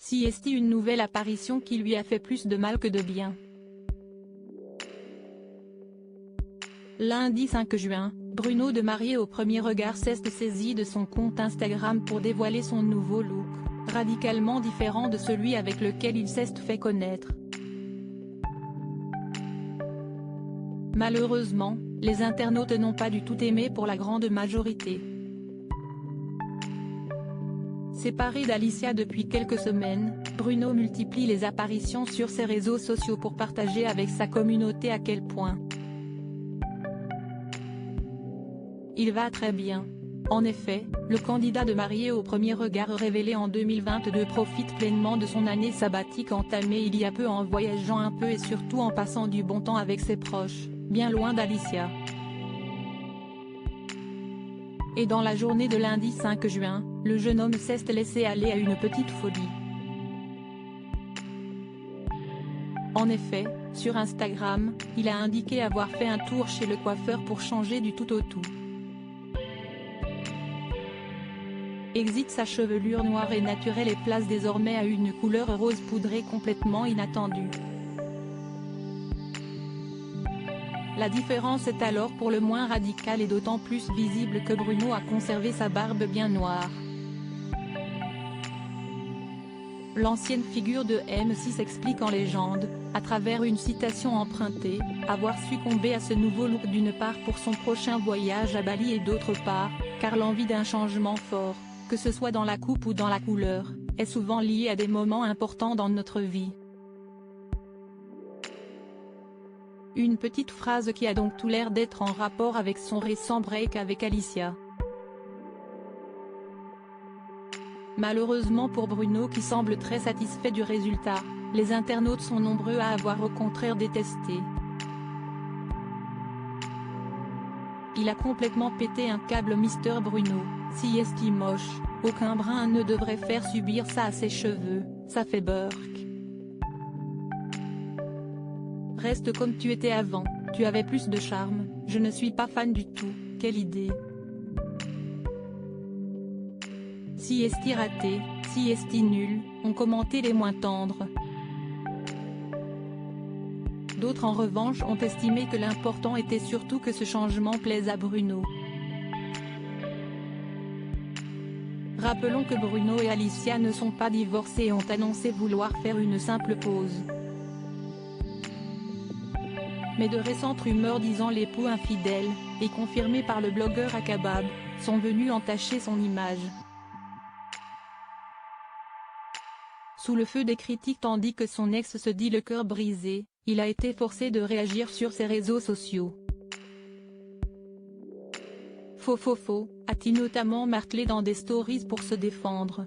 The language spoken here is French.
CST, une nouvelle apparition qui lui a fait plus de mal que de bien. Lundi 5 juin, Bruno de Marié au premier regard s'est saisi de son compte Instagram pour dévoiler son nouveau look, radicalement différent de celui avec lequel il s'est fait connaître. Malheureusement, les internautes n'ont pas du tout aimé pour la grande majorité. Séparé d'Alicia depuis quelques semaines, Bruno multiplie les apparitions sur ses réseaux sociaux pour partager avec sa communauté à quel point il va très bien. En effet, le candidat de Marié au premier regard révélé en 2022 profite pleinement de son année sabbatique entamée il y a peu en voyageant un peu et surtout en passant du bon temps avec ses proches, bien loin d'Alicia. Et dans la journée de lundi 5 juin, le jeune homme s'est laissé aller à une petite folie. En effet, sur Instagram, il a indiqué avoir fait un tour chez le coiffeur pour changer du tout au tout. Exit sa chevelure noire et naturelle et place désormais à une couleur rose poudrée complètement inattendue. La différence est alors pour le moins radicale et d'autant plus visible que Bruno a conservé sa barbe bien noire. L'ancienne figure de M6 explique en légende, à travers une citation empruntée, avoir succombé à ce nouveau look d'une part pour son prochain voyage à Bali et d'autre part, car l'envie d'un changement fort, que ce soit dans la coupe ou dans la couleur, est souvent liée à des moments importants dans notre vie. Une petite phrase qui a donc tout l'air d'être en rapport avec son récent break avec Alicia. Malheureusement pour Bruno qui semble très satisfait du résultat, les internautes sont nombreux à avoir au contraire détesté. Il a complètement pété un câble Mister Bruno, CST moche, aucun brun ne devrait faire subir ça à ses cheveux, ça fait burk. Reste comme tu étais avant, tu avais plus de charme, je ne suis pas fan du tout, quelle idée. CST raté, CST nul, ont commenté les moins tendres. D'autres en revanche ont estimé que l'important était surtout que ce changement plaise à Bruno. Rappelons que Bruno et Alicia ne sont pas divorcés et ont annoncé vouloir faire une simple pause. Mais de récentes rumeurs disant l'époux infidèle, et confirmées par le blogueur Akabab, sont venues entacher son image. Sous le feu des critiques tandis que son ex se dit le cœur brisé, il a été forcé de réagir sur ses réseaux sociaux. Faux, a-t-il notamment martelé dans des stories pour se défendre.